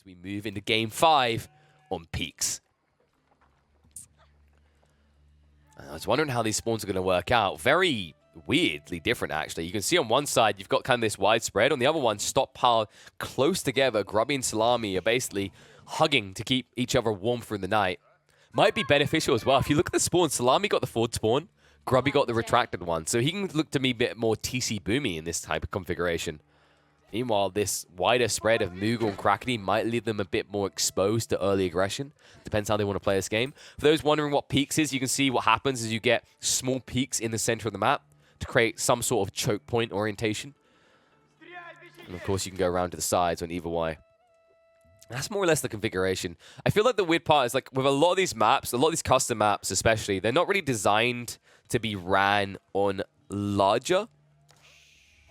as we move into Game 5 on Peaks. I was wondering how these spawns are going to work out. Very weirdly different, actually. You can see on one side, you've got kind of this wide spread. On the other one, stockpile close together. Grubby and Szalami are basically hugging to keep each other warm through the night. Might be beneficial as well. If you look at the spawn, Szalami got the forward spawn. Grubby got the retracted one. So he can look to me a bit more TC boomy in this type of configuration. Meanwhile, this wider spread of Mugul and Crackedy might leave them a bit more exposed to early aggression. Depends how they want to play this game. For those wondering what peaks is, you can see what happens is you get small peaks in the center of the map to create some sort of choke point orientation. And of course, you can go around to the sides on either way. That's more or less the configuration. I feel like the weird part is, like, with a lot of these maps, a lot of these custom maps especially, they're not really designed to be ran on larger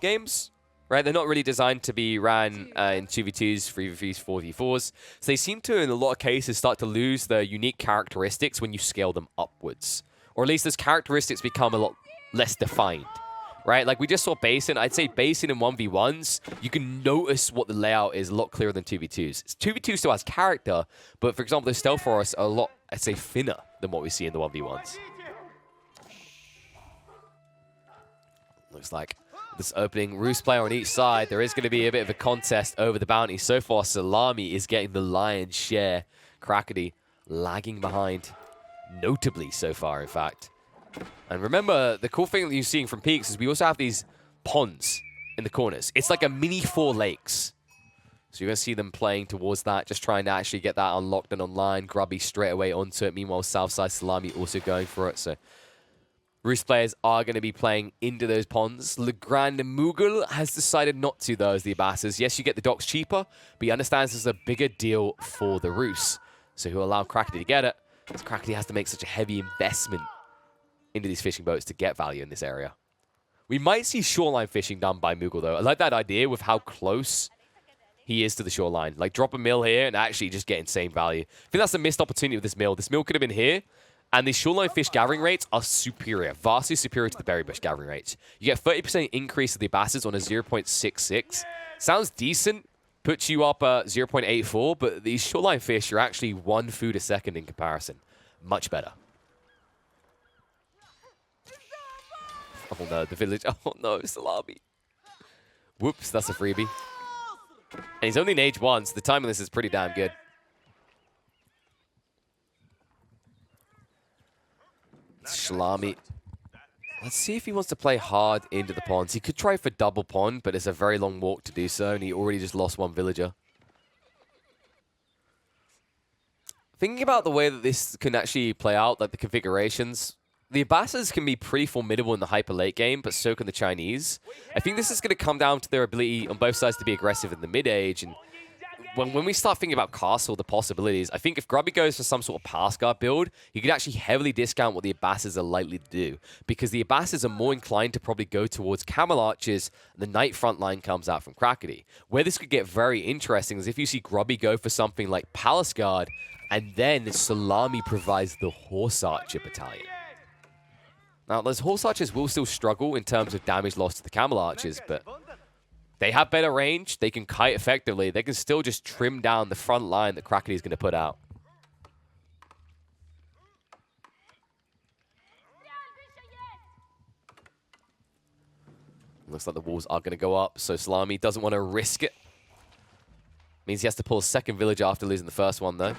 games. Right, they're not really designed to be ran in 2v2s, 3v3s, 4v4s. So they seem to, in a lot of cases, start to lose their unique characteristics when you scale them upwards. Or at least those characteristics become a lot less defined. Right, like we just saw Basin. I'd say Basin in 1v1s, you can notice what the layout is a lot clearer than 2v2s. 2v2 still has character, but for example, the stealth forests are a lot, I'd say, thinner than what we see in the 1v1s. Looks like this opening Roost player on each side, there is going to be a bit of a contest over the bounty. So far, Szalami is getting the lion's share. Crackedy lagging behind, notably so far, in fact. And remember, the cool thing that you're seeing from Peaks is we also have these ponds in the corners. It's like a mini 4 lakes. So you're going to see them playing towards that, just trying to actually get that unlocked and online. Grubby straight away onto it. Meanwhile, Southside Szalami also going for it. So Roost players are going to be playing into those ponds. Crackedy and Mugul has decided not to, though, as the Abbasses. Yes, you get the docks cheaper, but he understands this is a bigger deal for the Roost. So he'll allow Crackedy to get it, because Crackedy has to make such a heavy investment into these fishing boats to get value in this area. We might see shoreline fishing done by Mugul, though. I like that idea with how close he is to the shoreline. Like, drop a mill here and actually just get insane value. I think that's a missed opportunity with this mill. This mill could have been here. And the shoreline fish gathering rates are superior, vastly superior to the berry bush gathering rates. You get 30% increase of the Abbasses on a 0.66. Sounds decent, puts you up at 0.84, but these shoreline fish are actually 1 food a second in comparison. Much better. Oh no, the village. Oh no, Szalami. Whoops, that's a freebie. And he's only in age 1, so the time on this is pretty damn good. Szalami. Let's see if he wants to play hard into the ponds. He could try for double pond, but it's a very long walk to do so, and he already just lost 1 villager. Thinking about the way that this can actually play out, like the configurations, the Abbasses can be pretty formidable in the hyper late game, but so can the Chinese. I think this is going to come down to their ability on both sides to be aggressive in the mid-age, and when we start thinking about Castle, the possibilities, I think if Grubby goes for some sort of pass guard build, he could actually heavily discount what the Abbasses are likely to do. Because the Abbasses are more inclined to probably go towards Camel Archers, and the Knight front line comes out from Crackedy. Where this could get very interesting is if you see Grubby go for something like Palace Guard, and then Szalami provides the Horse Archer battalion. Now, those Horse Archers will still struggle in terms of damage loss to the Camel Archers, but they have better range, they can kite effectively, they can still just trim down the front line that Crackedy is going to put out. Looks like the walls are going to go up, so Szalami doesn't want to risk it. Means he has to pull a second village after losing the first one, though.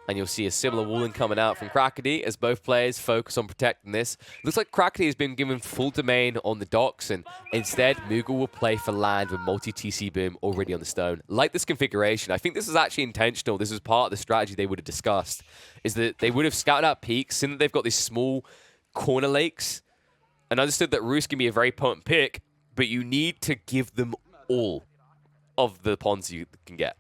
And you'll see a similar walling coming out from Crackedy as both players focus on protecting this. Looks like Crackedy has been given full domain on the docks, and instead, Mugul will play for land with multi-TC boom already on the stone. Like this configuration, I think this is actually intentional. This is part of the strategy they would have discussed, is that they would have scouted out peaks, seen that they've got these small corner lakes, and understood that Roost can be a very potent pick, but you need to give them all of the ponds you can get.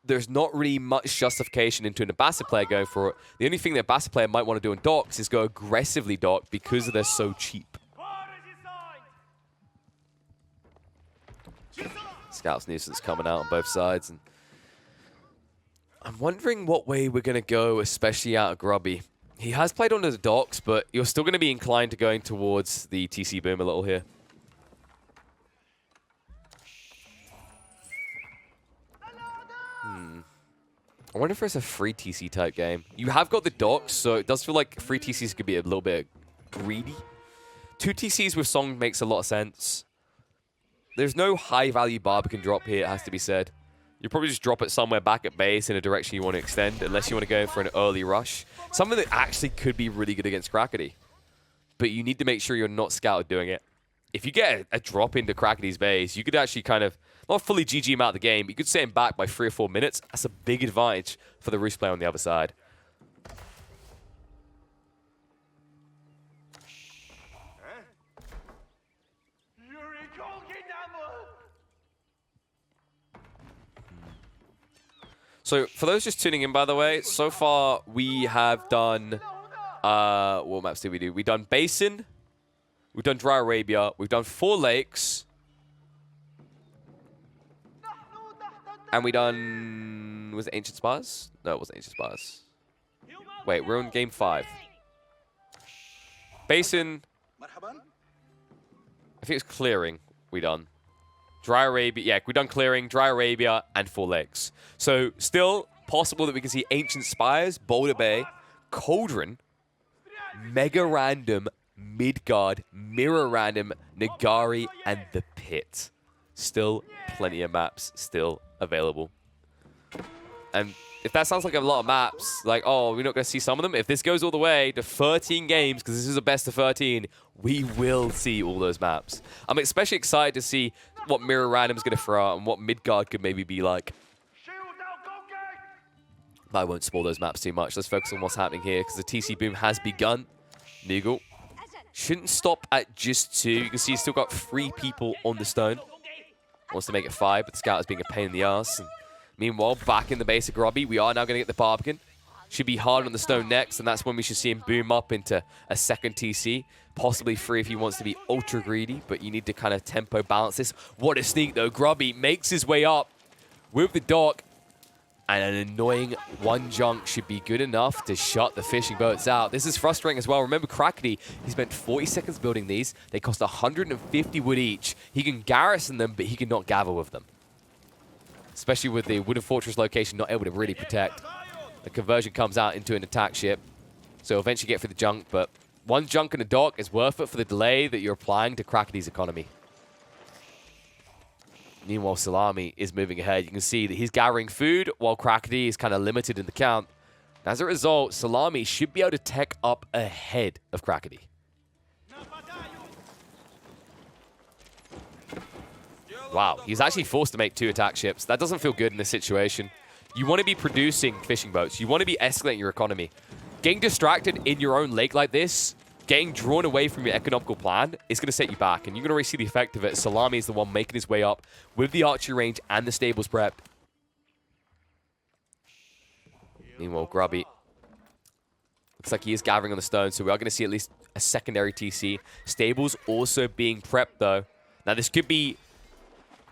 There's not really much justification into an Abbassid player going for it. The only thing that Abbassid player might want to do in docks is go aggressively dock because they're so cheap. Scouts nuisance coming out on both sides. And I'm wondering what way we're going to go, especially out of Grubby. He has played under the docks, but you're still going to be inclined to going towards the TC boom a little here. I wonder if it's a free TC type game. You have got the docks, so it does feel like free TCs could be a little bit greedy. 2 TCs with Song makes a lot of sense. There's no high-value Barbican drop here, it has to be said. You probably just drop it somewhere back at base in a direction you want to extend, unless you want to go for an early rush. Something that actually could be really good against Crackedy. But you need to make sure you're not scouted doing it. If you get a drop into Crackedy's base, you could actually kind of, not fully GG him out of the game, but you could set him back by 3 or 4 minutes. That's a big advantage for the Roost player on the other side. So, for those just tuning in, by the way, so far we have done, what maps did we do? We've done Basin, we've done Dry Arabia, we've done 4 lakes, and we done, was it Ancient Spires? No, it wasn't Ancient Spires. Wait, we're on game 5. Basin, I think it's Clearing we done. Dry Arabia, yeah, we've done Clearing, Dry Arabia, and 4 lakes. So, still possible that we can see Ancient Spires, Boulder Bay, Cauldron, Mega Random, Midgard, Mirror Random, Nagari, and The Pit. Still plenty of maps still available. And if that sounds like a lot of maps, like, oh, we're not going to see some of them. If this goes all the way to 13 games, because this is a best of 13, we will see all those maps. I'm especially excited to see what Mirror Random's going to throw out and what Midgard could maybe be like. But I won't spoil those maps too much. Let's focus on what's happening here, because the TC boom has begun. Mugul shouldn't stop at just 2. You can see he's still got 3 people on the stone. Wants to make it 5, but the scout is being a pain in the ass. And meanwhile, back in the base of Grubby, we are now going to get the Barbican. Should be hard on the stone next, and that's when we should see him boom up into a second TC. Possibly 3 if he wants to be ultra greedy, but you need to kind of tempo balance this. What a sneak, though. Grubby makes his way up with the dock, and an annoying 1 junk should be good enough to shut the fishing boats out. This is frustrating as well. Remember, Crackedy, he spent 40 seconds building these. They cost 150 wood each. He can garrison them, but he cannot gather with them. Especially with the Wooden Fortress location not able to really protect. The conversion comes out into an attack ship. So eventually get for the junk, but 1 junk in a dock is worth it for the delay that you're applying to Crackedy's economy. Meanwhile, Szalami is moving ahead. You can see that he's gathering food while Crackedy is kind of limited in the count. As a result, Szalami should be able to tech up ahead of Crackedy. Wow, he's actually forced to make 2 attack ships. That doesn't feel good in this situation. You want to be producing fishing boats. You want to be escalating your economy. Getting distracted in your own lake like this, getting drawn away from your economical plan, is going to set you back. And you're going to really see the effect of it. Szalami is the one making his way up with the archery range and the stables prepped. Meanwhile, Grubby looks like he is gathering on the stone, so we are going to see at least a secondary TC. Stables also being prepped, though. Now, this could be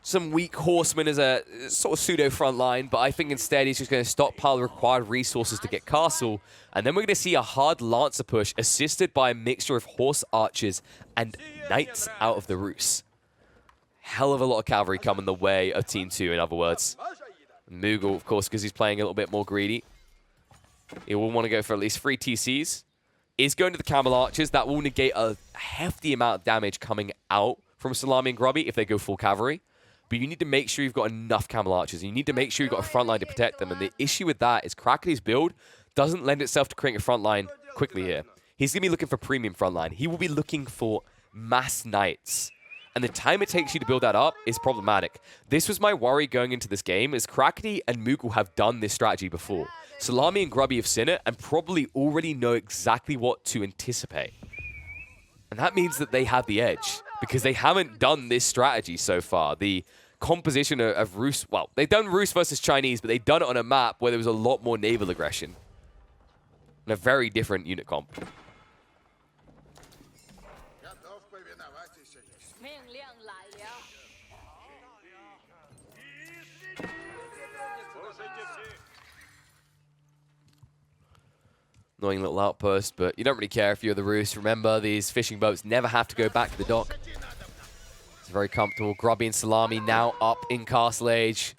some weak horsemen as a sort of pseudo front line, but I think instead he's just going to stockpile the required resources to get castle, and then we're going to see a hard lancer push assisted by a mixture of horse archers and knights out of the roost. Hell of a lot of cavalry coming the way of Team 2, in other words. Mugul, of course, because he's playing a little bit more greedy. He will want to go for at least 3 TCs. Is going to the camel archers. That will negate a hefty amount of damage coming out from Szalami and Grubby if they go full cavalry. But you need to make sure you've got enough camel archers. You need to make sure you've got a front line to protect them. And the issue with that is Crackedy's build doesn't lend itself to creating a front line quickly here. He's going to be looking for premium front line. He will be looking for mass knights. And the time it takes you to build that up is problematic. This was my worry going into this game, is Crackedy and Mugul have done this strategy before. Szalami and Grubby have seen it and probably already know exactly what to anticipate. And that means that they have the edge, because they haven't done this strategy so far. The composition of Rus, well, they've done Rus versus Chinese, but they've done it on a map where there was a lot more naval aggression. And a very different unit comp. Annoying little outpost, but you don't really care if you're the Roost. Remember, these fishing boats never have to go back to the dock. It's very comfortable. Grubby and Szalami now up in Castle Age.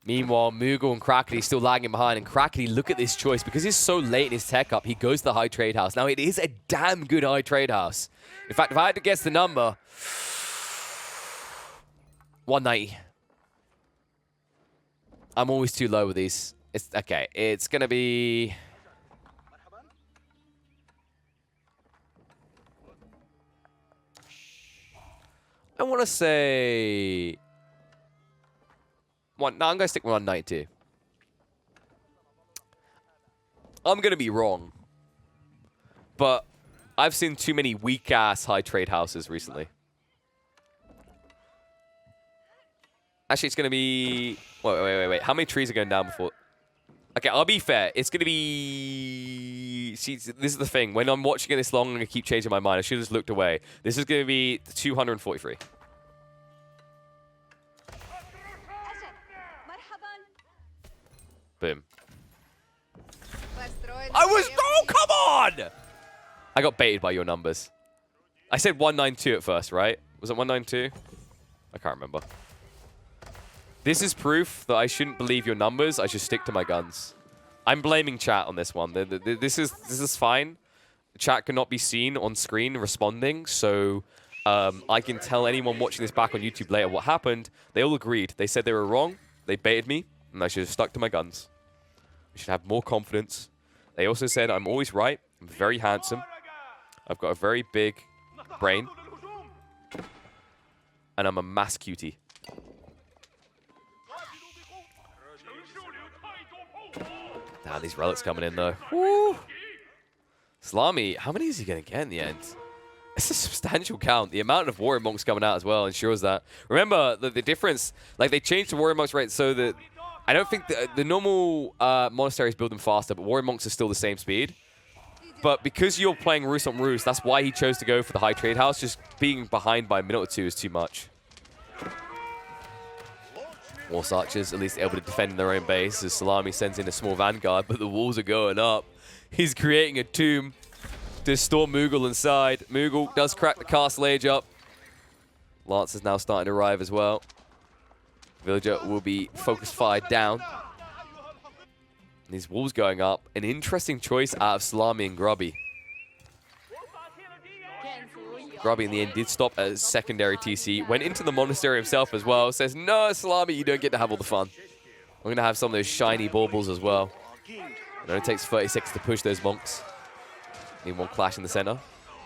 Meanwhile, Mugul and Crackedy still lagging behind. And Crackedy, look at this choice. Because he's so late in his tech up, he goes to the high trade house. Now, it is a damn good high trade house. In fact, if I had to guess the number, 190. I'm always too low with these. It's okay. It's going to be... I want to say... No, I'm going to stick with 192. I'm going to be wrong. But I've seen too many weak-ass high trade houses recently. Actually, it's going to be... Wait. How many trees are going down before... Okay, I'll be fair. It's going to be... See, this is the thing. When I'm watching it this long, I'm going to keep changing my mind. I should have just looked away. This is going to be 243. Boom. Oh, come on! I got baited by your numbers. I said 192 at first, right? Was it 192? I can't remember. This is proof that I shouldn't believe your numbers. I should stick to my guns. I'm blaming chat on this one. This is fine. Chat cannot be seen on screen responding, so I can tell anyone watching this back on YouTube later what happened. They all agreed. They said they were wrong. They baited me, and I should have stuck to my guns. I should have more confidence. They also said I'm always right. I'm very handsome. I've got a very big brain. And I'm a mass cutie. Now these relics coming in though. Woo! Szalami, how many is he going to get in the end? It's a substantial count. The amount of warrior monks coming out as well ensures that. Remember the difference, like they changed the warrior monks rate so that I don't think the normal monasteries build them faster, but warrior monks are still the same speed. But because you're playing Roost on Roost, that's why he chose to go for the high trade house. Just being behind by a minute or two is too much. Horse archers at least able to defend in their own base as Szalami sends in a small vanguard, but the walls are going up. He's creating a tomb to store Mugul inside. Mugul does crack the castle age up. Lance is now starting to arrive as well. Villager will be focus fired down. And these walls going up. An interesting choice out of Szalami and Grubby. Grubby in the end did stop at secondary TC. Went into the monastery himself as well. Says, no, Szalami, you don't get to have all the fun. I'm going to have some of those shiny baubles as well. It only takes 30 seconds to push those monks. Need one clash in the center.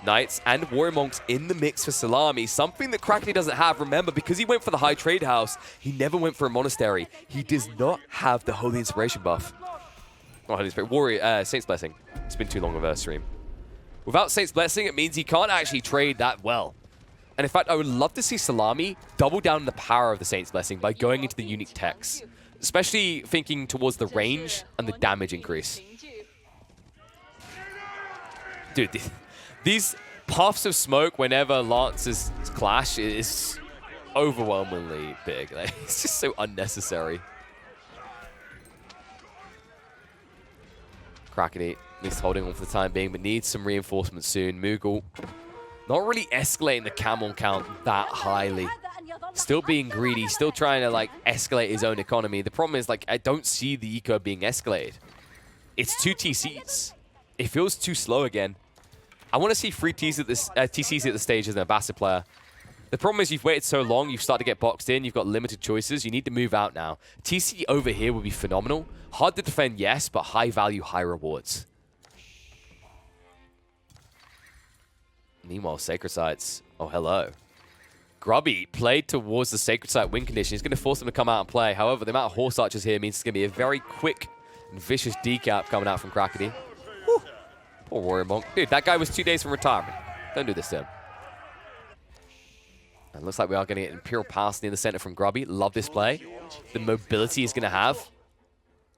Knights and warrior monks in the mix for Szalami. Something that Crackedy doesn't have. Remember, because he went for the high trade house, he never went for a monastery. He does not have the Holy Inspiration buff. Not Holy Inspiration. Warrior, Saint's Blessing. It's been too long of a stream. Without Saint's Blessing, it means he can't actually trade that well. And in fact, I would love to see Szalami double down on the power of the Saint's Blessing by going into the unique techs. Especially thinking towards the range and the damage increase. Dude, these puffs of smoke whenever Lance's clash is overwhelmingly big. Like, it's just so unnecessary. Crackedy, at least holding on for the time being, but needs some reinforcements soon. Mugul, not really escalating the camel count that highly. Still being greedy, still trying to, like, escalate his own economy. The problem is, like, I don't see the eco being escalated. It's 2 TCs. It feels too slow again. I want to see 3 TCs at the stage as an ambassador player. The problem is you've waited so long, you start to get boxed in, you've got limited choices, you need to move out now. TC over here would be phenomenal. Hard to defend, yes, but high value, high rewards. Meanwhile, Sacred Sites, oh hello. Grubby played towards the Sacred Site win condition. He's going to force them to come out and play. However, the amount of horse archers here means it's going to be a very quick and vicious decap coming out from Crackedy. Whew. Poor warrior monk. Dude, that guy was 2 days from retirement. Don't do this to him. And looks like we are going to get Imperial Pass near the center from Grubby. Love this play. The mobility he's going to have.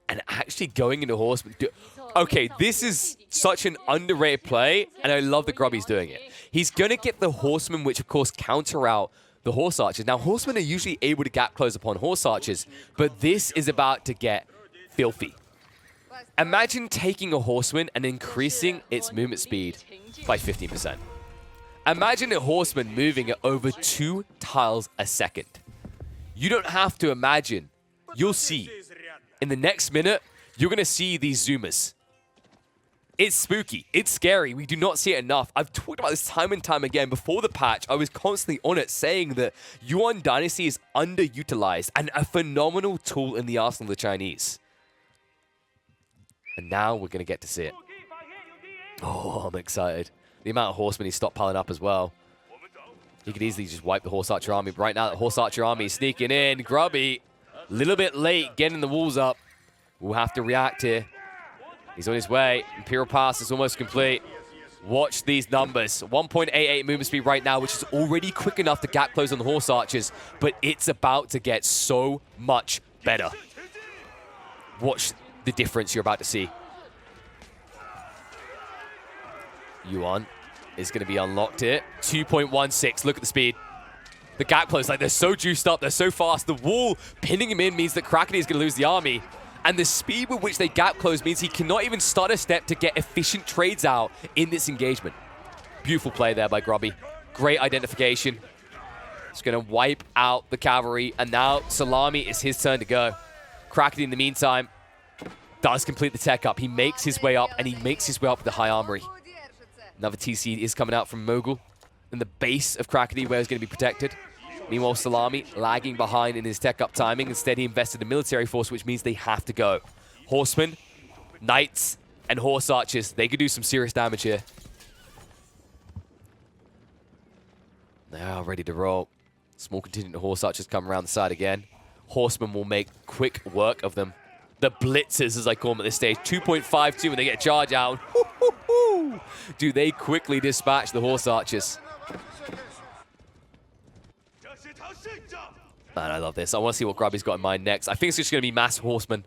And actually going into horseman. Okay, this is such an underrated play, and I love that Grubby's doing it. He's going to get the horsemen, which of course counter out the horse archers. Now, horsemen are usually able to gap close upon horse archers, but this is about to get filthy. Imagine taking a horseman and increasing its movement speed by 15%. Imagine a horseman moving at over 2 tiles a second. You don't have to imagine you'll see, in the next minute, you're going to see these zoomers. It's spooky. It's scary. We do not see it enough. I've talked about this time and time again. Before the patch, I was constantly on it saying that Yuan Dynasty is underutilized and a phenomenal tool in the arsenal of the Chinese. And now we're going to get to see it. Oh, I'm excited. The amount of horsemen he's stockpiling up as well. He could easily just wipe the Horse Archer army. But right now, the Horse Archer army is sneaking in. Grubby, a little bit late getting the walls up. We'll have to react here. He's on his way. Imperial Pass is almost complete. Watch these numbers. 1.88 movement speed right now, which is already quick enough to gap close on the Horse Archers, but it's about to get so much better. Watch the difference you're about to see. Yuan is going to be unlocked here. 2.16. Look at the speed. The gap close, like they're so juiced up, they're so fast. The wall pinning him in means that Crackedy is going to lose the army. And the speed with which they gap close means he cannot even start a step to get efficient trades out in this engagement. Beautiful play there by Grubby. Great identification. It's going to wipe out the cavalry. And now Szalami, is his turn to go. Crackedy, in the meantime, does complete the tech up. He makes his way up, and he makes his way up with the high armory. Another TC is coming out from Mugul. And the base of Crackedy, where he's going to be protected. Meanwhile, Szalami lagging behind in his tech-up timing. Instead, he invested in military force, which means they have to go. Horsemen, Knights, and Horse Archers. They could do some serious damage here. They are ready to roll. Small contingent of Horse Archers come around the side again. Horsemen will make quick work of them. The blitzers, as I call them at this stage. 2.52 when they get a charge out. Do they quickly dispatch the Horse Archers? Man, I love this. I want to see what Grubby's got in mind next. I think it's just going to be mass horsemen.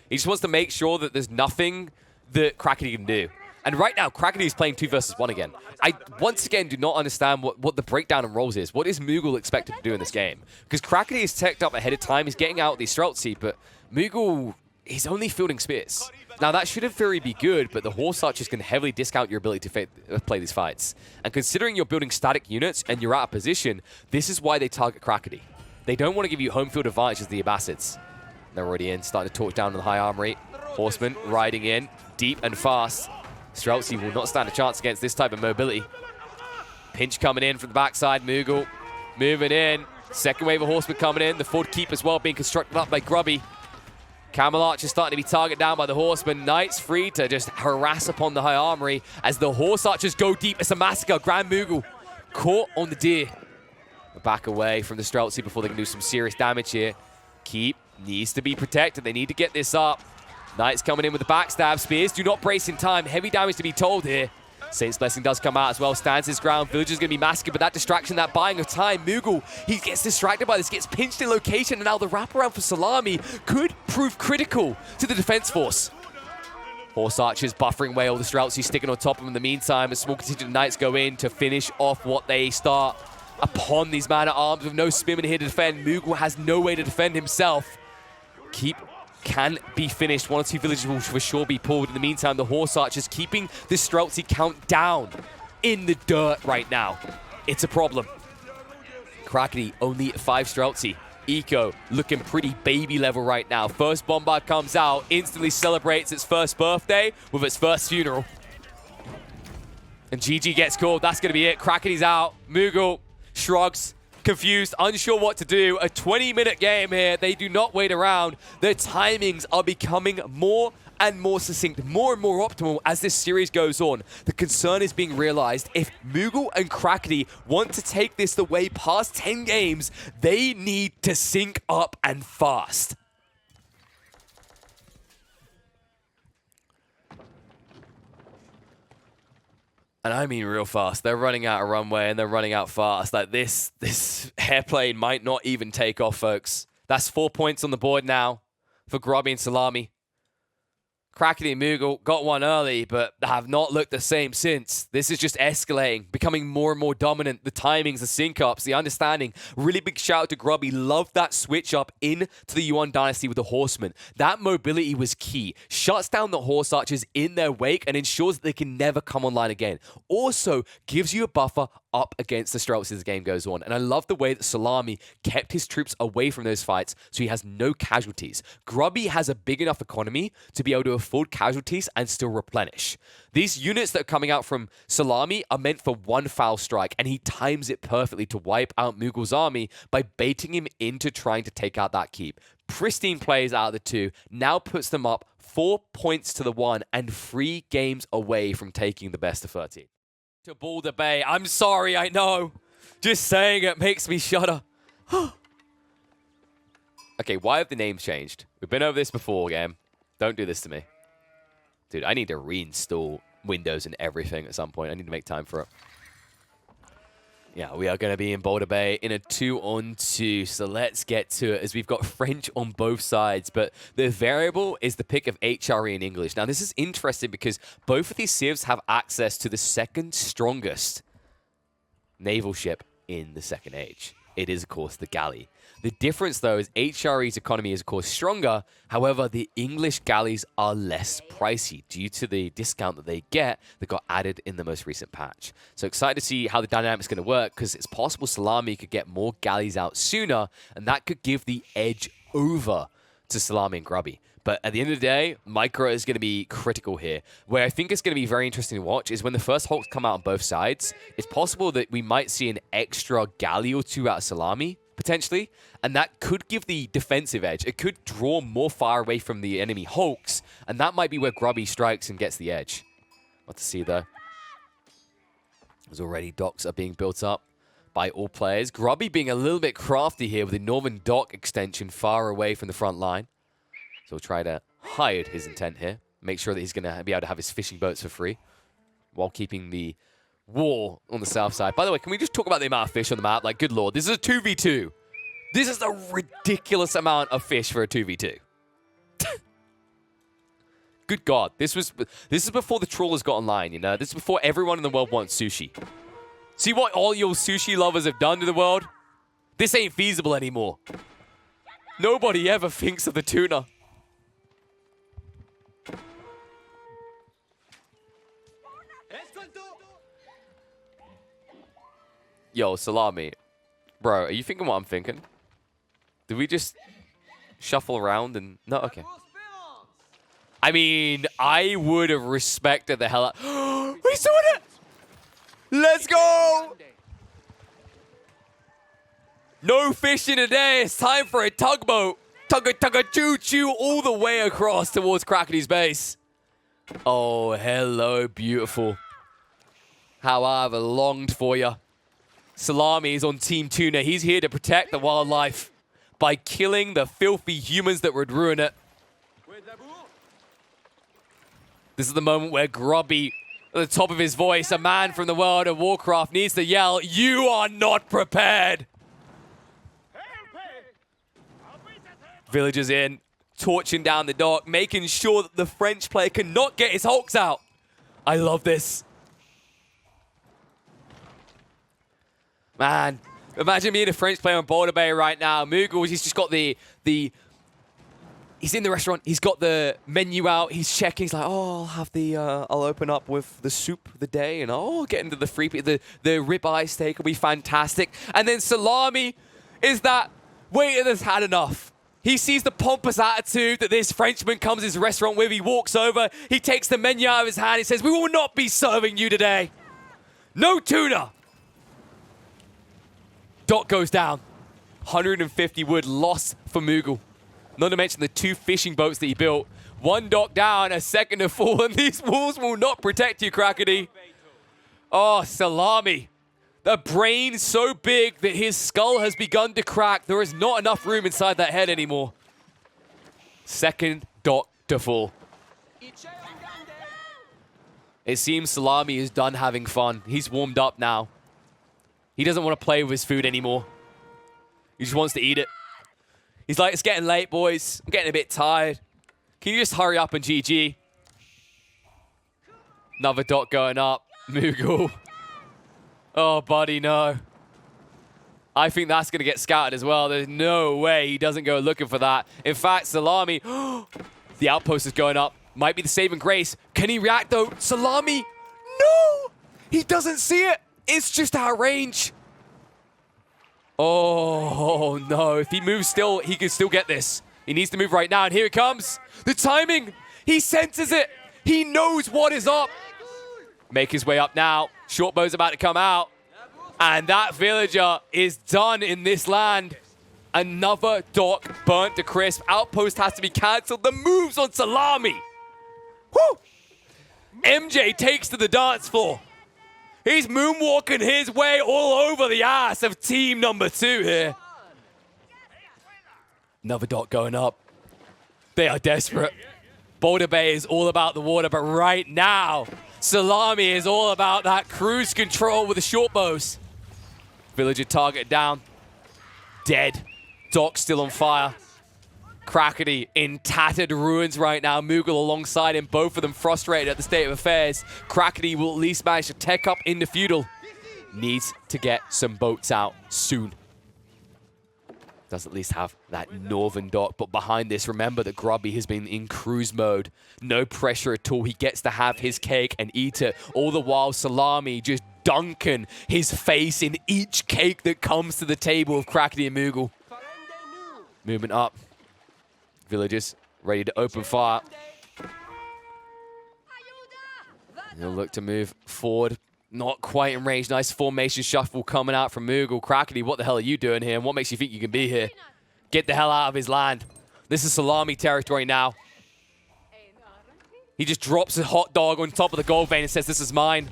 He just wants to make sure that there's nothing that Crackedy can do. And right now, Crackedy is playing 2 versus 1 again. I, once again, do not understand what the breakdown and roles is. What is Mugul expected to do in this game? Because Crackedy is teched up ahead of time. He's getting out these Streltsy, but Mugul, he's only fielding spears. Now, that should in theory be good, but the Horse Archers can heavily discount your ability to play these fights. And considering you're building static units and you're out of position, this is why they target Crackedy. They don't want to give you home field advantage as the Abbasids. They're already in, starting to torch down on the high armory. Horsemen riding in, deep and fast. Streltsy will not stand a chance against this type of mobility. Pinch coming in from the backside. Mugul moving in. Second wave of horsemen coming in. The Ford Keep as well being constructed up by Grubby. Camel Archer starting to be targeted down by the Horsemen. Knights free to just harass upon the high armory as the Horse Archers go deep. It's a massacre. Grand Mugul caught on the deer. Back away from the Streltsy before they can do some serious damage here. Keep needs to be protected. They need to get this up. Knights coming in with the backstab. Spears do not brace in time. Heavy damage to be told here. Saint's Blessing does come out as well. Stands his ground. Villager's going to be massacred, but that distraction, that buying of time. Mugul, he gets distracted by this, gets pinched in location, and now the wraparound for Szalami could prove critical to the defense force. Horse Archers buffering away all the Streltsy, sticking on top of them in the meantime as small contingent of Knights go in to finish off what they start upon these man-at-arms with no spearmen here to defend. Mugul has no way to defend himself. Keep can be finished. 1 or 2 villages will for sure be pulled. In the meantime, the Horse Archers keeping the Streltsy count down in the dirt right now. It's a problem. Crackedy only 5 Streltsy. Eco looking pretty baby level right now. First Bombard comes out, instantly celebrates its first birthday with its first funeral. And GG gets called. That's going to be it. Crackedy's out. Mugul shrugs, confused, unsure what to do. A 20-minute game here. They do not wait around. Their timings are becoming more and more succinct, more and more optimal as this series goes on. The concern is being realized. If Mugul and Crackedy want to take this the way past 10 games, they need to sync up and fast. And I mean real fast. They're running out of runway and they're running out fast. Like this airplane might not even take off, folks. That's 4 points on the board now for Grubby and Szalami. Crackedy and Mugul got one early, but have not looked the same since. This is just escalating, becoming more and more dominant. The timings, the sync-ups, the understanding. Really big shout out to Grubby. Loved that switch up into the Yuan Dynasty with the Horsemen. That mobility was key. Shuts down the Horse Archers in their wake and ensures that they can never come online again. Also, gives you a buffer up against the Strelts as the game goes on. And I love the way that Szalami kept his troops away from those fights so he has no casualties. Grubby has a big enough economy to be able to afford casualties and still replenish. These units that are coming out from Szalami are meant for one foul strike, and he times it perfectly to wipe out Mugul's army by baiting him into trying to take out that keep. Pristine plays out of the two, now puts them up 4 points to the 1 and 3 games away from taking the best of 13. To Boulder Bay, I'm sorry, I know. Just saying it makes me shudder. Okay, why have the names changed? We've been over this before, game. Don't do this to me. Dude, I need to reinstall Windows and everything at some point. I need to make time for it. Yeah, we are going to be in Boulder Bay in a 2-on-2, so let's get to it as we've got French on both sides, but the variable is the pick of HRE in English. Now, this is interesting because both of these civs have access to the second strongest naval ship in the Second Age. It is, of course, the galley. The difference, though, is HRE's economy is, of course, stronger. However, the English galleys are less pricey due to the discount that they get that got added in the most recent patch. So excited to see how the dynamic's going to work because it's possible Szalami could get more galleys out sooner, and that could give the edge over to Szalami and Grubby. But at the end of the day, Micro is going to be critical here. Where I think it's going to be very interesting to watch is when the first hulks come out on both sides, it's possible that we might see an extra galley or two out of Szalami, potentially, and that could give the defensive edge. It could draw more fire away from the enemy hulks, and that might be where Grubby strikes and gets the edge. What to see, though. There's already docks are being built up by all players. Grubby being a little bit crafty here with the northern dock extension far away from the front line. So we'll try to hide his intent here. Make sure that he's going to be able to have his fishing boats for free while keeping the wall on the south side. By the way, can we just talk about the amount of fish on the map? Like, good lord, this is a 2v2. This is a ridiculous amount of fish for a 2v2. Good god, this is before the trawlers got online, you know? This is before everyone in the world wants sushi. See what all your sushi lovers have done to the world? This ain't feasible anymore. Nobody ever thinks of the tuna. Yo, Szalami. Bro, are you thinking what I'm thinking? Did we just shuffle around and... No, okay. I mean, I would have respected the hell out... We saw it! Let's go! No fishing today. It's time for a tugboat. Tugga-tugga-choo-choo all the way across towards Crackedy's base. Oh, hello, beautiful. How I've longed for you. Szalami is on Team Tuna. He's here to protect the wildlife by killing the filthy humans that would ruin it. This is the moment where Grubby, at the top of his voice, a man from the world of Warcraft, needs to yell, "You are not prepared!" Villagers in, torching down the dock, making sure that the French player cannot get his hulks out. I love this. Man, imagine being a French player on Boulder Bay right now. Mugul, he's just got the... He's in the restaurant. He's got the menu out. He's checking. He's like, oh, I'll have the... I'll open up with the soup of the day. And I'll get into the free... The ribeye steak will be fantastic. And then Szalami is that waiter that's had enough. He sees the pompous attitude that this Frenchman comes to his restaurant with. He walks over. He takes the menu out of his hand. He says, "We will not be serving you today. No tuna." Dock goes down. 150 wood loss for Mugul. Not to mention the 2 fishing boats that he built. 1 dock down, a second to fall, and these walls will not protect you, Crackedy. Oh, Szalami. The brain so big that his skull has begun to crack. There is not enough room inside that head anymore. Second dock to fall. It seems Szalami is done having fun. He's warmed up now. He doesn't want to play with his food anymore. He just wants to eat it. He's like, it's getting late, boys. I'm getting a bit tired. Can you just hurry up and GG? Another dot going up. Mugul. Oh, buddy, no. I think that's going to get scouted as well. There's no way he doesn't go looking for that. In fact, Szalami... the outpost is going up. Might be the saving grace. Can he react, though? Szalami... No! He doesn't see it. It's just out of range. Oh, no. If he moves still, he can still get this. He needs to move right now, and here it comes. The timing. He senses it. He knows what is up. Make his way up now. Short bow's about to come out. And that villager is done in this land. Another dock burnt to crisp. Outpost has to be cancelled. The moves on Szalami. Woo! MJ takes to the dance floor. He's moonwalking his way all over the ass of team number 2 here. Another dot going up. They are desperate. Boulder Bay is all about the water, but right now, Szalami is all about that cruise control with the short bows. Villager target down. Dead. Dock still on fire. Crackedy in tattered ruins right now. Mugul alongside him. Both of them frustrated at the state of affairs. Crackedy will at least manage to tech up into feudal. Needs to get some boats out soon. Does at least have that northern dock. But behind this, remember that Grubby has been in cruise mode. No pressure at all. He gets to have his cake and eat it. All the while, Szalami just dunking his face in each cake that comes to the table of Crackedy and Mugul. Movement up. Villagers ready to open fire. He'll look to move forward. Not quite in range. Nice formation shuffle coming out from Mugul. Crackedy, what the hell are you doing here? And what makes you think you can be here? Get the hell out of his land. This is Szalami territory now. He just drops a hot dog on top of the gold vein and says, this is mine.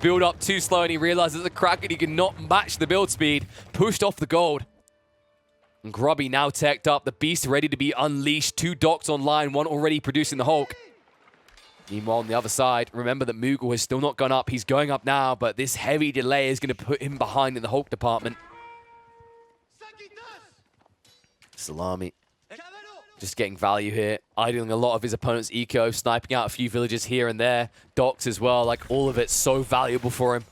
Build up too slow, and he realizes that Crackedy cannot match the build speed. Pushed off the gold. And Grubby now teched up. The beast ready to be unleashed. 2 docks online, 1 already producing the Hulk. Meanwhile, on the other side, remember that Mugul has still not gone up. He's going up now, but this heavy delay is going to put him behind in the Hulk department. Szalami just getting value here. Idling a lot of his opponent's eco, sniping out a few villages here and there. Docks as well, like all of it so valuable for him.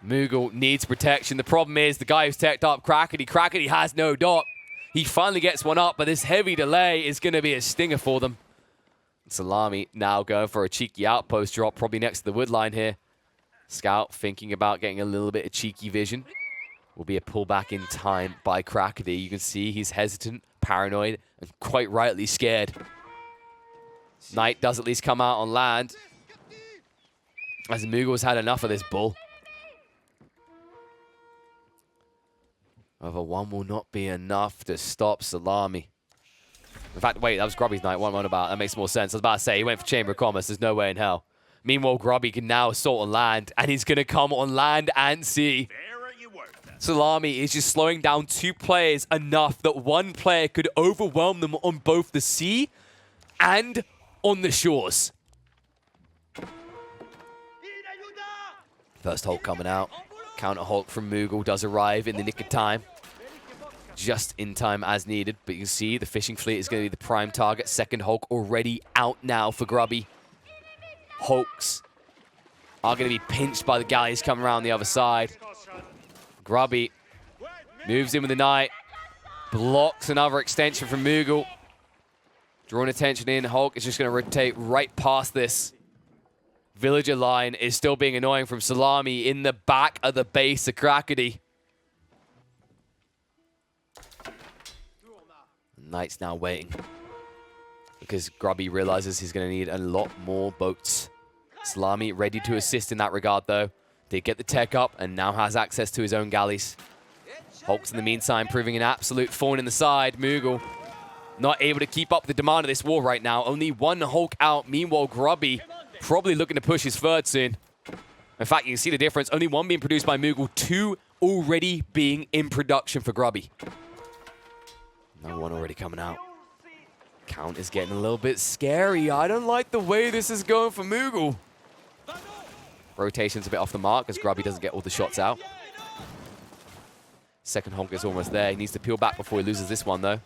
Mugul needs protection. The problem is the guy who's teched up Crackedy. Crackedy has no dock. He finally gets one up, but this heavy delay is going to be a stinger for them. Szalami now going for a cheeky outpost drop, probably next to the wood line here. Scout thinking about getting a little bit of cheeky vision. Will be a pullback in time by Crackedy. You can see he's hesitant, paranoid, and quite rightly scared. Knight does at least come out on land, as Mugul's had enough of this bull. However, 1 will not be enough to stop Szalami. In fact, wait, that was Grubby's Knight. What am I on about? That makes more sense. I was about to say, he went for Chamber of Commerce. There's no way in hell. Meanwhile, Grubby can now assault on land, and he's going to come on land and sea. Szalami is just slowing down 2 players enough that 1 player could overwhelm them on both the sea and on the shores. First Hulk coming out. Counter Hulk from Mugul does arrive in the nick of time. Just in time as needed. But you can see the fishing fleet is going to be the prime target. Second Hulk already out now for Grubby. Hulks are going to be pinched by the galleys coming around the other side. Grubby moves in with the Knight. Blocks another extension from Mugul. Drawing attention in. Hulk is just going to rotate right past this. Villager line is still being annoying from Szalami in the back of the base of Crackedy. Knight's now waiting because Grubby realizes he's going to need a lot more boats. Szalami ready to assist in that regard, though. Did get the tech up and now has access to his own galleys. Hulk's in the meantime proving an absolute thorn in the side. Mugul not able to keep up the demand of this war right now. Only 1 Hulk out. Meanwhile, Grubby probably looking to push his 3rd soon. In fact, you can see the difference. Only 1 being produced by Mugul, 2 already being in production for Grubby. Another 1 already coming out. Count is getting a little bit scary. I don't like the way this is going for Mugul. Rotation's a bit off the mark as Grubby doesn't get all the shots out. Second Hulk is almost there. He needs to peel back before he loses this one, though.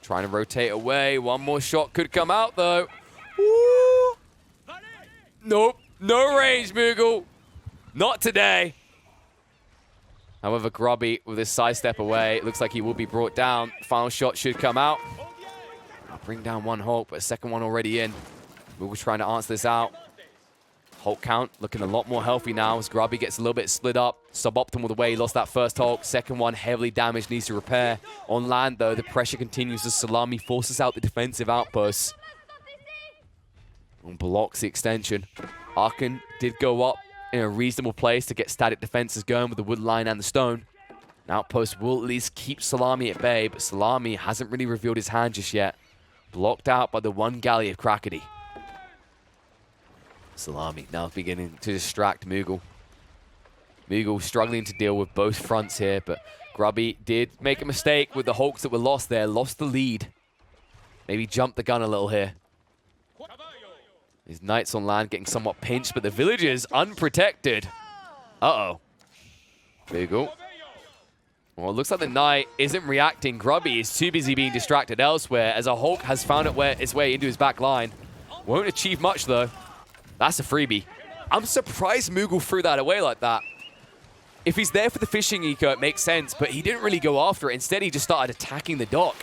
Trying to rotate away. 1 more shot could come out, though. Woo! Nope. No range, Mugul. Not today. However, Grubby, with his sidestep away, it looks like he will be brought down. Final shot should come out. I'll bring down 1 Hulk, but a second one already in. Mugul trying to answer this out. Hulk count looking a lot more healthy now as Grubby gets a little bit split up. Suboptimal the way he lost that first Hulk. Second one heavily damaged, needs to repair. On land, though, the pressure continues as Szalami forces out the defensive outposts. And blocks the extension. Arkan did go up in a reasonable place to get static defenses going with the wood line and the stone. An outpost will at least keep Szalami at bay, but Szalami hasn't really revealed his hand just yet. Blocked out by the one galley of Crackedy. Szalami now beginning to distract Mugul. Mugul struggling to deal with both fronts here, but Grubby did make a mistake with the Hulks that were lost there. Lost the lead. Maybe jumped the gun a little here. His knights on land getting somewhat pinched, but the villagers unprotected. Uh-oh. Mugul. Well, it looks like the knight isn't reacting. Grubby is too busy being distracted elsewhere as a Hulk has found its way into his back line. Won't achieve much, though. That's a freebie. I'm surprised Mugul threw that away like that. If he's there for the fishing eco, it makes sense, but he didn't really go after it. Instead, he just started attacking the dock.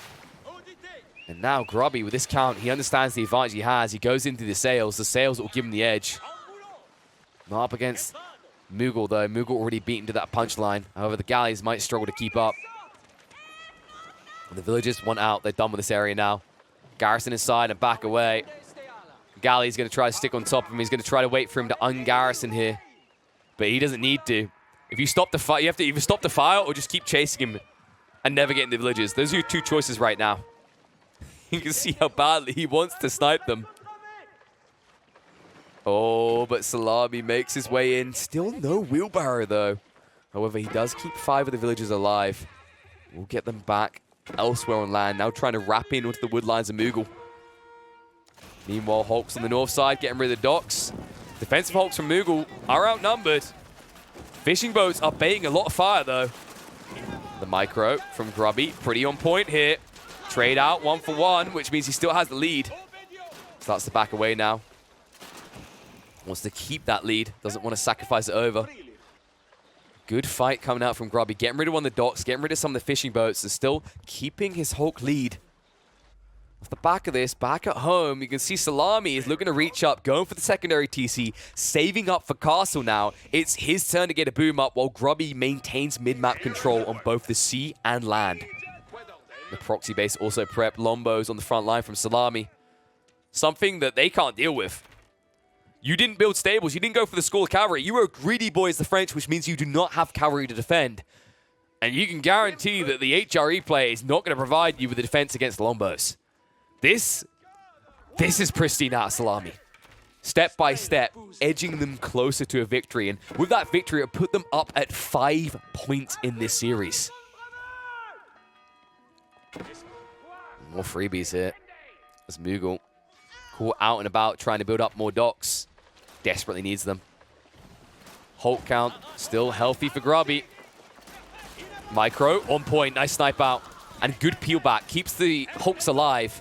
And now Grubby, with this count, he understands the advantage he has. He goes into the sails. The sails will give him the edge. Not up against Mugul, though. Mugul already beaten to that punchline. However, the galleys might struggle to keep up. The villagers want out. They're done with this area now. Garrison inside and back away. Galley's going to try to stick on top of him. He's going to try to wait for him to ungarrison here. But he doesn't need to. If you stop the fight, you have to either stop the fire or just keep chasing him and never get into the villagers. Those are your two choices right now. You can see how badly he wants to snipe them. Oh, but Szalami makes his way in. Still no wheelbarrow, though. However, he does keep 5 of the villagers alive. We'll get them back elsewhere on land. Now trying to wrap in onto the wood lines of Mugul. Meanwhile, Hulks on the north side getting rid of the docks. Defensive Hulks from Mugul are outnumbered. Fishing boats are baiting a lot of fire, though. The micro from Grubby, pretty on point here. Trade out 1 for 1, which means he still has the lead. Starts to back away now. Wants to keep that lead. Doesn't want to sacrifice it over. Good fight coming out from Grubby. Getting rid of one of the docks, getting rid of some of the fishing boats, and still keeping his Hulk lead. Off the back of this, back at home, you can see Szalami is looking to reach up, going for the secondary TC, saving up for Castle now. It's his turn to get a boom up while Grubby maintains mid-map control on both the sea and land. The proxy base also prepped Lombos on the front line from Szalami. Something that they can't deal with. You didn't build stables, you didn't go for the school cavalry. You were greedy boys, the French, which means you do not have cavalry to defend. And you can guarantee that the HRE play is not going to provide you with a defense against Lombos. This is pristine out of Szalami. Step by step, edging them closer to a victory. And with that victory, it put them up at 5 points in this series. More freebies here. As Mugul caught out and about, trying to build up more docks. Desperately needs them. Hulk count, still healthy for Grubby. Micro, on point, nice snipe out. And good peel back, keeps the Hulks alive.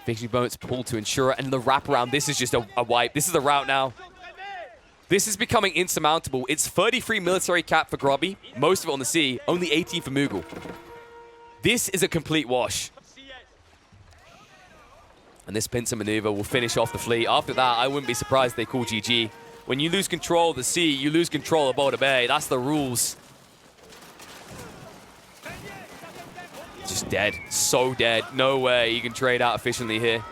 Fishing boats pulled to ensure it, and the wraparound, this is just a wipe. This is the route now. This is becoming insurmountable. It's 33 military cap for Grubby, most of it on the sea, only 18 for Mugul. This is a complete wash. And this pincer maneuver will finish off the fleet. After that, I wouldn't be surprised if they call GG. When you lose control of the sea, you lose control of Boulder Bay. That's the rules. Just dead. So dead. No way you can trade out efficiently here.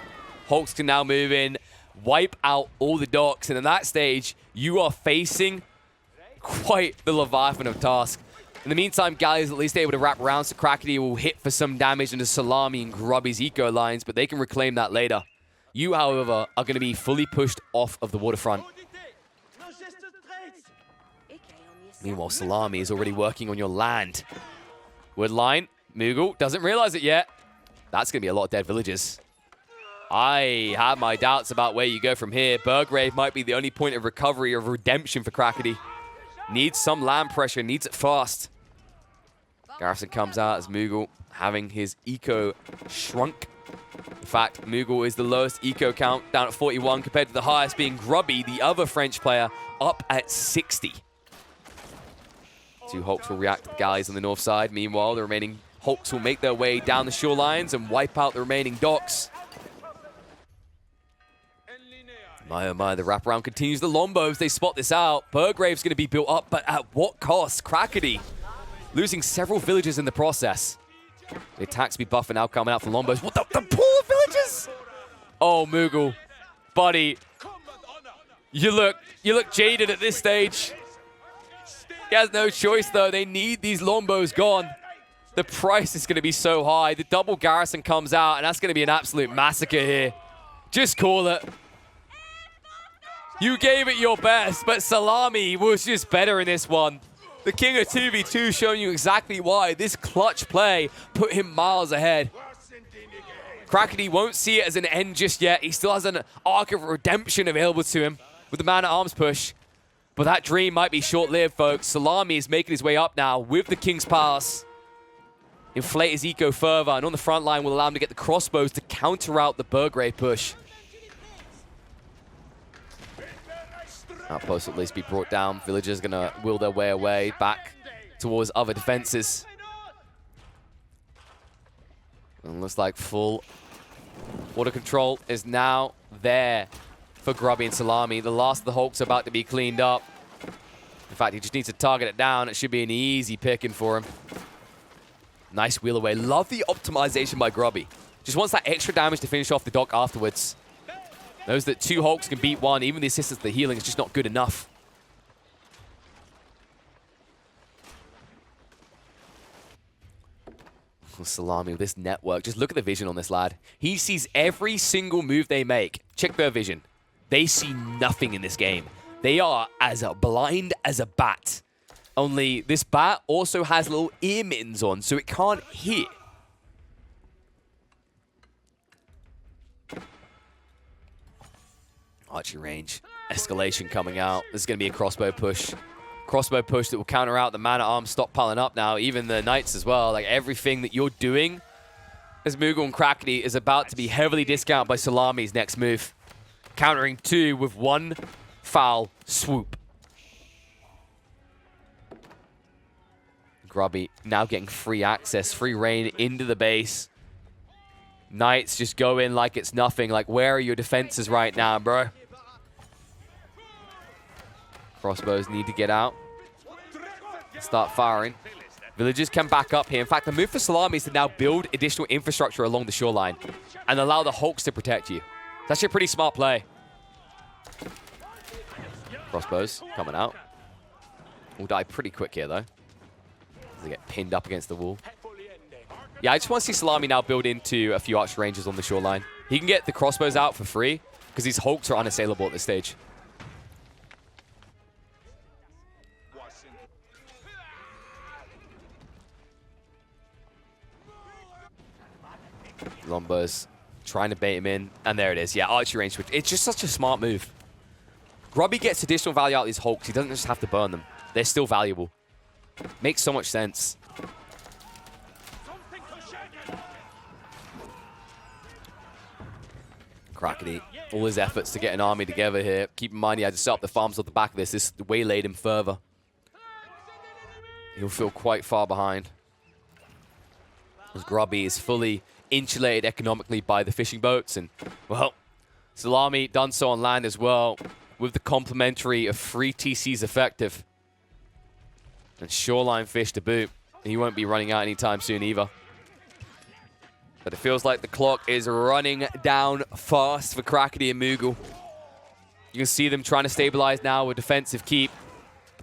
Hulks can now move in, wipe out all the docks, and in that stage, you are facing quite the Leviathan of task. In the meantime, Galleys at least able to wrap around, so Crackedy will hit for some damage into Szalami and Grubby's eco lines, but they can reclaim that later. You, however, are going to be fully pushed off of the waterfront. Meanwhile, Szalami is already working on your land. Woodline, Mugul doesn't realize it yet. That's going to be a lot of dead villagers. I have my doubts about where you go from here. Burgrave might be the only point of recovery or redemption for Crackedy. Needs some land pressure, needs it fast. Garrison comes out as Mugul having his eco shrunk. In fact, Mugul is the lowest eco count, down at 41, compared to the highest being Grubby, the other French player, up at 60. 2 Hulks will react to the galleys on the north side. Meanwhile, the remaining Hulks will make their way down the shorelines and wipe out the remaining docks. My oh my, the wraparound continues. The Lombos, they spot this out. Burgrave's going to be built up, but at what cost? Crackedy losing several villagers in the process. The attack speed buffer now coming out for Lombos. What the pool of villagers? Oh, Mugul, buddy, you look jaded at this stage. He has no choice though. They need these Lombos gone. The price is going to be so high. The double garrison comes out, and that's going to be an absolute massacre here. Just call it. You gave it your best, but Szalami was just better in this one. The king of 2v2 showing you exactly why. This clutch play put him miles ahead. Crackedy won't see it as an end just yet. He still has an arc of redemption available to him with the man-at-arms push. But that dream might be short-lived, folks. Szalami is making his way up now with the King's Pass. Inflate his eco further, and on the front line will allow him to get the crossbows to counter out the Burgrave push. Outpost will at least be brought down. Villagers going to will their way away back towards other defenses. And looks like full water control is now there for Grubby and Szalami. The last of the Hulks are about to be cleaned up. In fact, he just needs to target it down. It should be an easy picking for him. Nice wheel away. Love the optimization by Grubby. Just wants that extra damage to finish off the dock afterwards. Knows that 2 Hulks can beat 1. Even the assistance to the healing is just not good enough. Szalami with this network. Just look at the vision on this lad. He sees every single move they make. Check their vision. They see nothing in this game. They are as blind as a bat. Only this bat also has little ear mittens on, so it can't hear. Archery range. Escalation coming out. This is going to be a crossbow push. Crossbow push that will counter out the man-at-arms stockpiling up now. Even the knights as well. Like everything that you're doing as Mugul and Crackedy is about to be heavily discounted by Szalami's next move. Countering 2 with 1 foul swoop. Grubby now getting free access, free reign into the base. Knights just go in like it's nothing. Like, where are your defenses right now, bro? Crossbows need to get out. Start firing. Villagers can back up here. In fact, the move for Szalami is to now build additional infrastructure along the shoreline and allow the Hulks to protect you. It's actually a pretty smart play. Crossbows coming out. Will die pretty quick here, though. They get pinned up against the wall. Yeah, I just want to see Szalami now build into a few archer rangers on the shoreline. He can get the crossbows out for free because these Hulks are unassailable at this stage. Lombos trying to bait him in, and there it is. Yeah, archery range switch. It's just such a smart move. Grubby gets additional value out of these Hulks. He doesn't just have to burn them. They're still valuable. Makes so much sense. Crackedy, all his efforts to get an army together here. Keep in mind he had to set up the farms off the back of this. This waylaid him further. He'll feel quite far behind. As Grubby is fully insulated economically by the fishing boats. And, well, Szalami done so on land as well with the complementary of 3 TCs effective. And shoreline fish to boot. He won't be running out anytime soon either. But it feels like the clock is running down fast for Crackedy and Mugul. You can see them trying to stabilize now with defensive keep.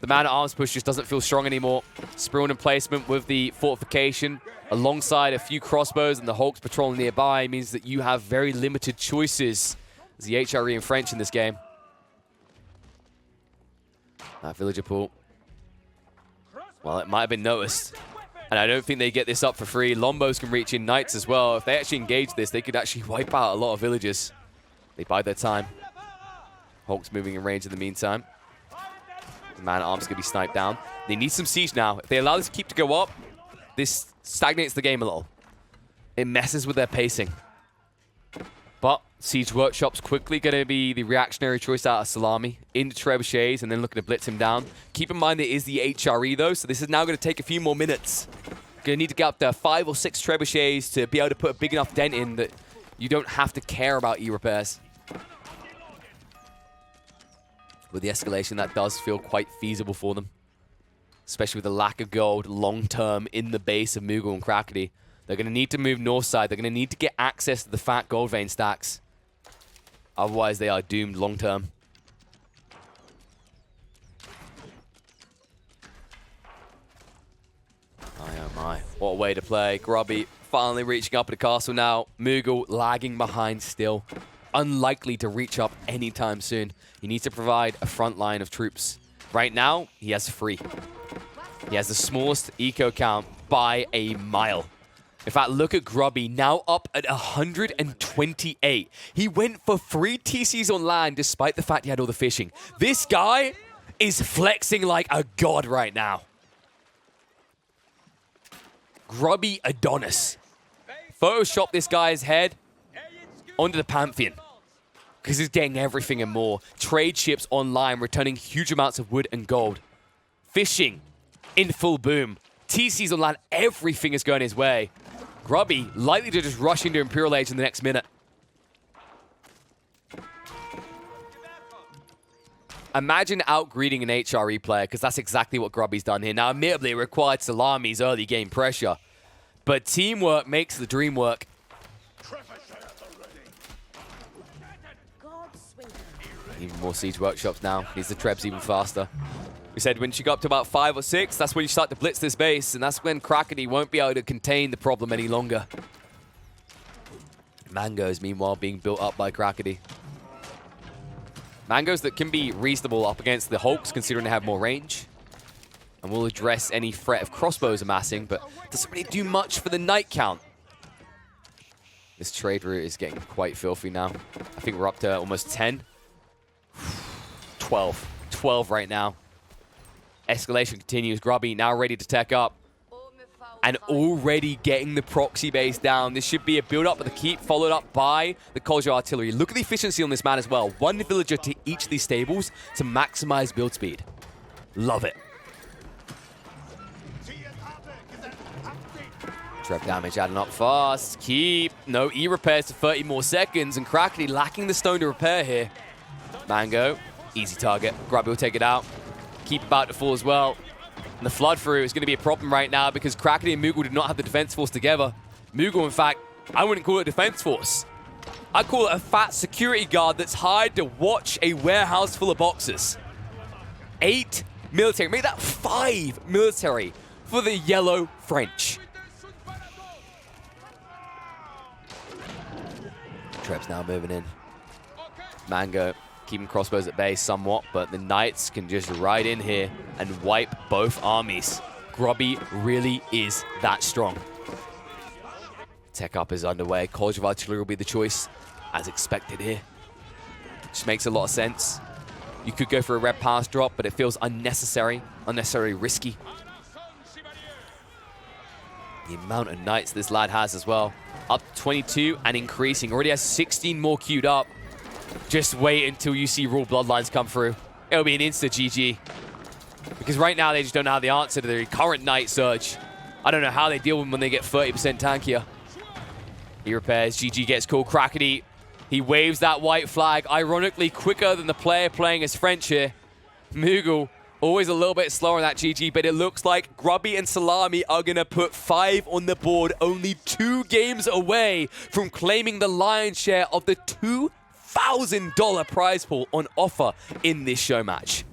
The man-at-arms push just doesn't feel strong anymore. Sprawling in placement with the fortification alongside a few crossbows and the Hulks patrolling nearby means that you have very limited choices as the HRE and French in this game. That villager pool. Well, it might have been noticed. And I don't think they get this up for free. Lombos can reach in knights as well. If they actually engage this, they could actually wipe out a lot of villages. They bide their time. Hulk's moving in range in the meantime. The man-at-arms going to be sniped down. They need some siege now. If they allow this keep to go up, this stagnates the game a little. It messes with their pacing. But Siege Workshop's quickly going to be the reactionary choice out of Szalami into trebuchets and then looking to blitz him down. Keep in mind it is the HRE though, so this is now going to take a few more minutes. Going to need to get up to 5 or 6 trebuchets to be able to put a big enough dent in that you don't have to care about E-repairs. With the escalation, that does feel quite feasible for them. Especially with the lack of gold long-term in the base of Mugul and Crackedy. They're going to need to move north side. They're going to need to get access to the fat gold vein stacks. Otherwise, they are doomed long-term. Oh my, what a way to play. Grubby finally reaching up at the castle now. Mugul lagging behind still. Unlikely to reach up anytime soon. He needs to provide a front line of troops. Right now, he has 3. He has the smallest eco count by a mile. In fact, look at Grubby, now up at 128. He went for 3 TCs on land despite the fact he had all the fishing. This guy is flexing like a god right now. Grubby Adonis. Photoshop this guy's head onto the Pantheon. Because he's getting everything and more. Trade ships online, returning huge amounts of wood and gold. Fishing in full boom. TCs on land, everything is going his way. Grubby likely to just rush into Imperial Age in the next minute. Imagine out-greeting an HRE player, because that's exactly what Grubby's done here. Now, admittedly, it required Szalami's early game pressure. But teamwork makes the dream work. Even more siege workshops now. Needs the trebs even faster. We said when you go up to about 5 or 6, that's when you start to blitz this base, and that's when Crackedy won't be able to contain the problem any longer. Mangoes, meanwhile, being built up by Crackedy. Mangoes that can be reasonable up against the Hulks, considering they have more range. And will address any threat of crossbows amassing, but doesn't really do much for the night count. This trade route is getting quite filthy now. I think we're up to almost 10. 12. 12 right now. Escalation continues. Grubby now ready to tech up. And already getting the proxy base down. This should be a build-up of the keep, followed up by the Kolja artillery. Look at the efficiency on this man as well. 1 villager to each of these stables to maximize build speed. Love it. Trap damage adding up fast. Keep. No E-repairs to 30 more seconds. And Crackedy lacking the stone to repair here. Mango. Easy target. Grubby will take it out. Keep about to fall as well. And the flood through is going to be a problem right now because Crackedy and Mugul did not have the defense force together. Mugul, in fact, I wouldn't call it a defense force. I'd call it a fat security guard that's hired to watch a warehouse full of boxes. 8 military. Make that 5 military for the yellow French. Treb's now moving in. Mango keeping crossbows at bay somewhat, but the Knights can just ride in here and wipe both armies. Grubby really is that strong. Tech up is underway. College of Artillery will be the choice, as expected here. Just makes a lot of sense. You could go for a red pass drop, but it feels unnecessarily risky. The amount of Knights this lad has as well. Up to 22 and increasing. Already has 16 more queued up. Just wait until you see Raw Bloodlines come through. It'll be an insta-GG. Because right now they just don't have the answer to the current Knight Surge. I don't know how they deal with them when they get 30% tankier. He repairs. GG gets called. Crackedy. He waves that white flag. Ironically quicker than the player playing as French here. Mugul always a little bit slower on that GG, but it looks like Grubby and Szalami are going to put 5 on the board, only 2 games away from claiming the lion's share of the $2,000 prize pool on offer in this show match.